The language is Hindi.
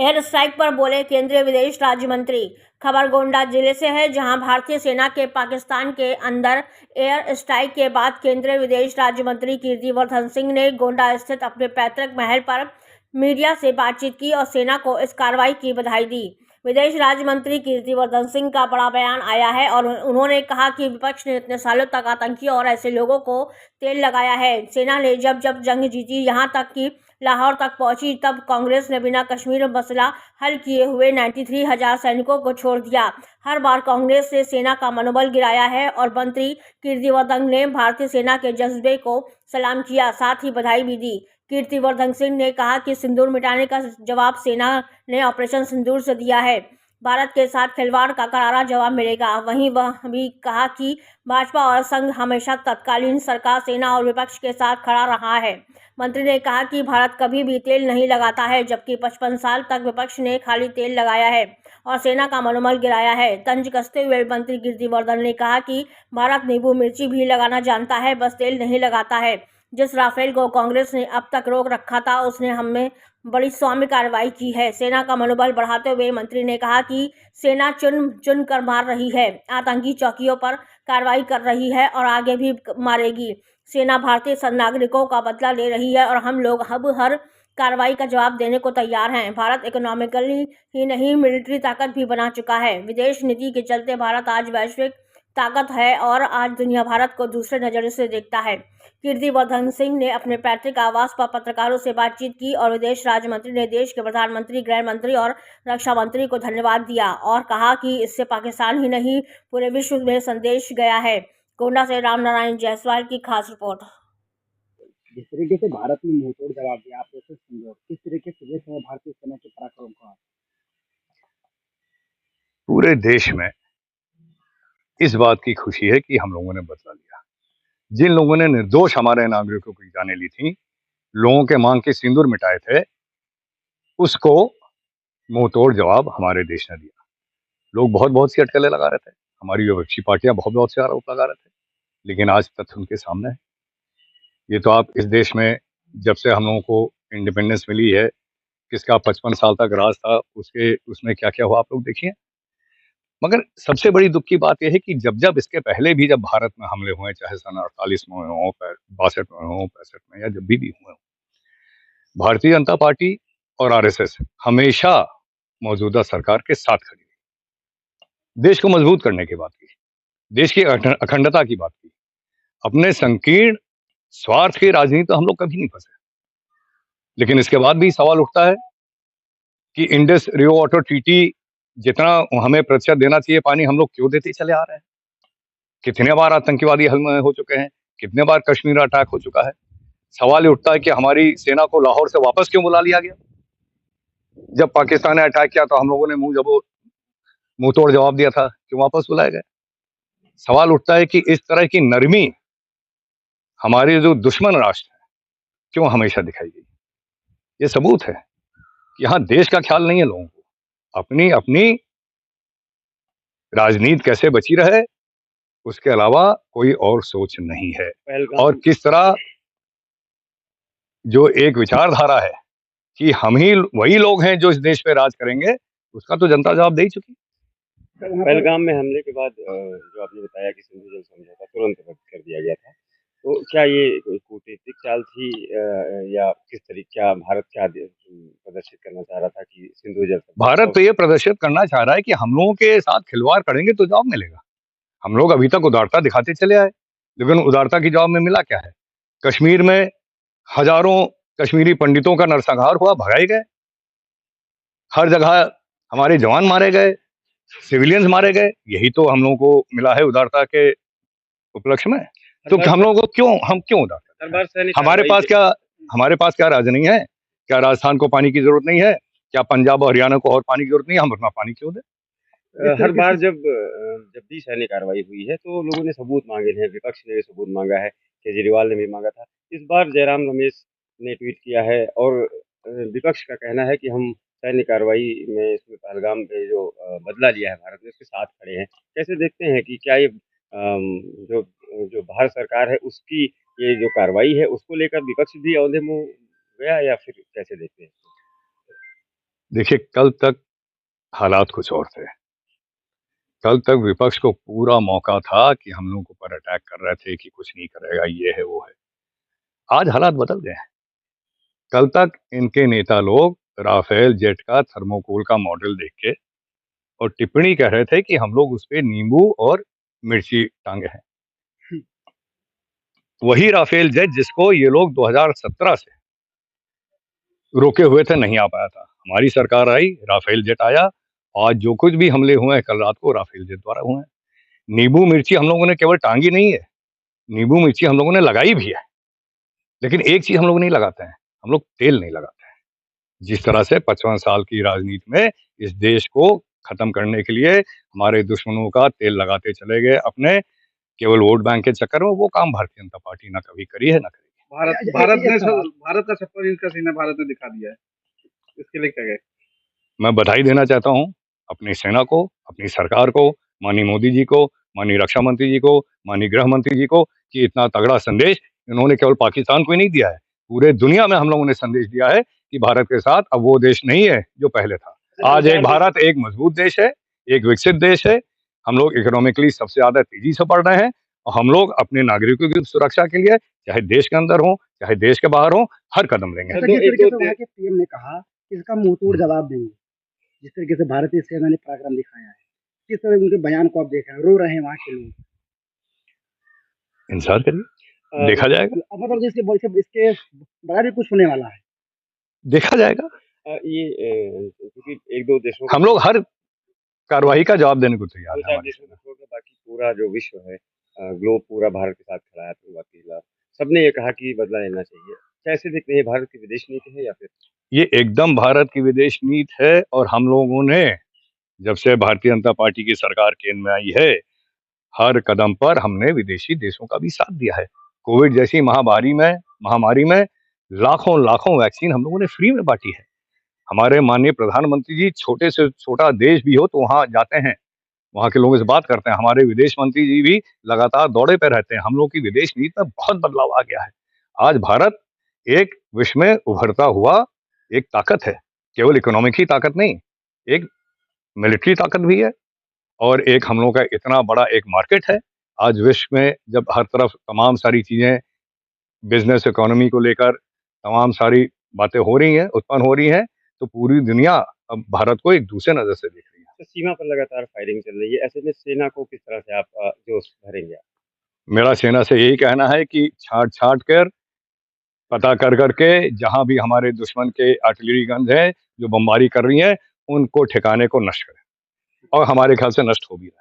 एयर स्ट्राइक पर बोले केंद्रीय विदेश राज्य मंत्री। खबर गोंडा जिले से है, जहां भारतीय सेना के पाकिस्तान के अंदर एयर स्ट्राइक के बाद केंद्रीय विदेश राज्य मंत्री कीर्तिवर्धन सिंह ने गोंडा स्थित अपने पैतृक महल पर मीडिया से बातचीत की और सेना को इस कार्रवाई की बधाई दी। विदेश राज्य मंत्री कीर्तिवर्धन सिंह का बड़ा बयान आया है और उन्होंने कहा कि विपक्ष ने इतने सालों तक आतंकियों और ऐसे लोगों को तेल लगाया है। सेना ने जब जब जंग जीती, यहाँ तक कि लाहौर तक पहुंची, तब कांग्रेस ने बिना कश्मीर मसला हल किए हुए 93,000 सैनिकों को छोड़ दिया। हर बार कांग्रेस ने सेना का मनोबल गिराया है और मंत्री कीर्तिवर्धन ने भारतीय सेना के जज्बे को सलाम किया, साथ ही बधाई भी दी। कीर्तिवर्धन सिंह ने कहा कि सिंदूर मिटाने का जवाब सेना ने ऑपरेशन सिंदूर से दिया है। भारत के साथ खिलवाड़ का करारा जवाब मिलेगा। वहीं वह भी कहा कि भाजपा और संघ हमेशा तत्कालीन सरकार, सेना और विपक्ष के साथ खड़ा रहा है। मंत्री ने कहा कि भारत कभी भी तेल नहीं लगाता है, जबकि 55 साल तक विपक्ष ने खाली तेल लगाया है और सेना का मनोबल गिराया है। तंज कसते हुए मंत्री कीर्तिवर्धन ने कहा कि भारत नींबू मिर्ची भी लगाना जानता है, बस तेल नहीं लगाता है। जिस राफेल को कांग्रेस ने अब तक रोक रखा था, उसने हमें बड़ी सौम्य कार्रवाई की है। सेना का मनोबल बढ़ाते हुए मंत्री ने कहा कि सेना चुन चुन कर मार रही है, आतंकी चौकियों पर कार्रवाई कर रही है और आगे भी मारेगी। सेना भारतीय नागरिकों का बदला ले रही है और हम लोग अब हर कार्रवाई का जवाब देने को तैयार हैं। भारत इकोनॉमिकली ही नहीं, मिलिट्री ताकत भी बना चुका है। विदेश नीति के चलते भारत आज वैश्विक ताकत है और आज दुनिया भारत को दूसरे नजर से देखता है। कीर्तिवर्धन सिंह ने अपने पैतृक आवास पर पत्रकारों से बातचीत की और विदेश राज्य मंत्री ने देश के प्रधानमंत्री, गृह मंत्री और रक्षा मंत्री को धन्यवाद दिया और कहा कि इससे पाकिस्तान ही नहीं, पूरे विश्व में संदेश गया है। गोंडा से रामनारायण जायसवाल की खास रिपोर्ट। जिस तरीके से भारत ने मुंहतोड़ जवाब दिया, आप कैसे समझो, किस तरीके से देश में भारतीय सेना के पराक्रम का? पूरे देश में इस बात की खुशी है कि हम लोगों ने बदला लिया। जिन लोगों ने निर्दोष हमारे नागरिकों की जानें ली थी, लोगों के मांग के सिंदूर मिटाए थे, उसको मुंहतोड़ जवाब हमारे देश ने दिया। लोग बहुत बहुत सी अटकलें लगा रहे थे, हमारी विपक्षी पार्टियां बहुत बहुत से आरोप लगा रहे थे, लेकिन आज तथ्य उनके सामने है। ये तो आप इस देश में जब से हम लोगों को इंडिपेंडेंस मिली है, किसका 55 साल तक राज था, उसमें क्या क्या हुआ आप लोग देखिए। मगर सबसे बड़ी दुख की बात यह है कि जब जब इसके पहले भी जब भारत में हमले हुए, चाहे सन 48 में हो, 62 में हो, 65 में, या जब भी हुए हो, भारतीय जनता पार्टी और आरएसएस हमेशा मौजूदा सरकार के साथ खड़ी रही। देश को मजबूत करने की बात की, देश की अखंडता की बात की। अपने संकीर्ण स्वार्थ की राजनीति तो हम लोग कभी नहीं फंसे, लेकिन इसके बाद भी सवाल उठता है कि इंडस रिवर वाटर ट्रीटी जितना हमें प्रतिशत देना चाहिए पानी, हम लोग क्यों देते चले आ रहे हैं? कितने बार आतंकवादी हमले हो चुके हैं, कितने बार कश्मीर अटैक हो चुका है। सवाल ये उठता है कि हमारी सेना को लाहौर से वापस क्यों बुला लिया गया? जब पाकिस्तान ने अटैक किया तो हम लोगों ने मुंह तोड़ जवाब दिया था, क्यों वापस बुलाए गए? सवाल उठता है कि इस तरह की नरमी हमारे जो दुश्मन राष्ट्र है, क्यों हमेशा दिखाई गई? ये सबूत है कि यहाँ देश का ख्याल नहीं है लोगों को, अपनी अपनी राजनीति कैसे बची रहे, उसके अलावा कोई और सोच नहीं है। और किस तरह जो एक विचारधारा है कि हम ही वही लोग हैं जो इस देश पे राज करेंगे, उसका तो जनता जवाब दे ही चुकी। पहलगाम में हमले के बाद जो आपने बताया कि सिंधु जल समझौता तुरंत रद्द कर दिया गया था, तो क्या ये कोई कूटनीतिक चाल थी या किस तरीके, क्या भारत क्या प्रदर्शित करना चाह रहा था कि सिंधु जल? भारत तो ये प्रदर्शित करना चाह रहा है कि हम लोगों के साथ खिलवाड़ करेंगे तो जवाब मिलेगा। हम लोग अभी तक उदारता दिखाते चले आए, लेकिन उदारता की जवाब में मिला क्या है? कश्मीर में हजारों कश्मीरी पंडितों का नरसंहार हुआ, भगाए गए। हर जगह हमारे जवान मारे गए, सिविलियंस मारे गए। यही तो हम लोगों को मिला है उदारता के उपलक्ष्य में। तो हम लोगों को हम क्यों उदार? हमारे पास क्या राज नहीं है? क्या राजस्थान को पानी की जरूरत नहीं है? क्या पंजाब और हरियाणा को और पानी की जरूरत नहीं है? हम अपना पानी क्यों दें? हर बार जब भी सैन्य कार्रवाई हुई है तो लोगों ने सबूत मांगे हैं, विपक्ष ने भी सबूत मांगा है, केजरीवाल ने भी मांगा था। इस बार जयराम रमेश ने ट्वीट किया है और विपक्ष का कहना है कि हम सैन्य कार्रवाई में इसमें पहलगाम पे जो बदला लिया है भारत ने, उसके साथ खड़े हैं। कैसे देखते हैं कि क्या ये जो जो भारत सरकार है उसकी ये जो कार्रवाई है उसको लेकर विपक्ष भी औंधे मुँह गया, या फिर कैसे देखते हैं? देखिए, कल तक हालात कुछ और थे। कल तक विपक्ष को पूरा मौका था कि हम लोगों के ऊपर अटैक कर रहे थे कि कुछ नहीं करेगा, ये है, वो है। आज हालात बदल गए हैं। कल तक इनके नेता लोग राफेल जेट का थर्मोकोल का मॉडल देख के और टिप्पणी कर रहे थे कि हम लोग उस पे नींबू और मिर्ची टांगे हैं। वही राफेल जेट जिसको ये लोग 2017 से रोके हुए थे, नहीं आ पाया था। हमारी सरकार आई, राफेल जेट आया। आज जो कुछ भी हमले हुए हैं कल रात को राफेल जेट द्वारा हुए हैं। नींबू मिर्ची हम लोगों ने केवल टांगी नहीं है, नींबू मिर्ची हम लोगों ने लगाई भी है। लेकिन एक चीज हम लोग नहीं लगाते हैं, हम लोग तेल नहीं लगाते हैं। जिस तरह से 55 साल की राजनीति में इस देश को खत्म करने के लिए हमारे दुश्मनों का तेल लगाते चले गए अपने केवल वोट बैंक के चक्कर में, वो काम भारतीय जनता पार्टी ना कभी करी है ना करेगी। भारत का 56 इंच का सीना भारत ने दिखा दिया है, इसके लिए क्या कहें? मैं बधाई देना चाहता हूं अपनी सेना को, अपनी सरकार को, माननीय मोदी जी को, माननीय रक्षा मंत्री जी को, माननीय गृह मंत्री जी को कि इतना तगड़ा संदेश इन्होंने केवल पाकिस्तान को ही नहीं दिया है, पूरे दुनिया में हम लोगों ने संदेश दिया है कि भारत के साथ अब वो देश नहीं है जो पहले था। आज एक भारत एक मजबूत देश है, एक विकसित देश है। हम लोग इकोनॉमिकली सबसे ज्यादा तेजी से बढ़ रहे हैं और हम लोग अपने नागरिकों की सुरक्षा के लिए चाहे देश के अंदर हो चाहे देश के बाहर हो हर कदम लेंगे। जिस तरीके से वहाँ के पीएम ने कहा कि इसका मुंहतोड़ जवाब देंगे, जिस तरीके से भारतीय सेना ने पराक्रम दिखाया है, किस तरह उनके बयान को आप देख रहे हैं, रो रहे हैं वहाँ के लोग। इंतजार करिए, देखा जाएगा। अब मतलब इसके बड़ा भी कुछ होने वाला है, देखा जाएगा। क्योंकि एक दो देशों हम लोग हर कार्रवाई का जवाब देने को तैयार दो हैं। चार देशों को छोड़कर बाकी पूरा जो विश्व है, ग्लोब पूरा भारत के साथ खड़ा है आतंकवाद के खिलाफ। सबने ये कहा कि बदला लेना चाहिए। कैसे देखते हैं, भारत की विदेश नीति है या फिर? ये एकदम भारत की विदेश नीति है और हम लोगों ने जब से भारतीय जनता पार्टी की सरकार केंद्र में आई है हर कदम पर हमने विदेशी देशों का भी साथ दिया है। कोविड जैसी महामारी में लाखों वैक्सीन हम लोगों ने फ्री में बांटी है। हमारे माननीय प्रधानमंत्री जी छोटे से छोटा देश भी हो तो वहां जाते हैं, वहां के लोगों से बात करते हैं। हमारे विदेश मंत्री जी भी लगातार दौरे पे रहते हैं। हम लोग की विदेश नीति में बहुत बदलाव आ गया है। आज भारत एक विश्व में उभरता हुआ एक ताकत है, केवल इकोनॉमिक ही ताकत नहीं, एक मिलिट्री ताकत भी है और एक हम लोगों का इतना बड़ा एक मार्केट है। आज विश्व में जब हर तरफ तमाम सारी चीजें बिजनेस इकोनॉमी को लेकर तमाम सारी बातें हो रही हैं, उत्पन्न हो रही हैं, तो पूरी दुनिया अब भारत को एक दूसरे नजर से देख रही है। तो सीमा पर लगातार फायरिंग चल रही है, ऐसे में सेना को किस तरह से आप जोश भरेंगे आप? मेरा सेना से यही कहना है कि छांट कर पता कर करके जहां भी हमारे दुश्मन के आर्टिलरी गन्स हैं जो बमबारी कर रही हैं उनको ठिकाने को नष्ट करें और हमारे ख्याल से नष्ट हो भी रहा है।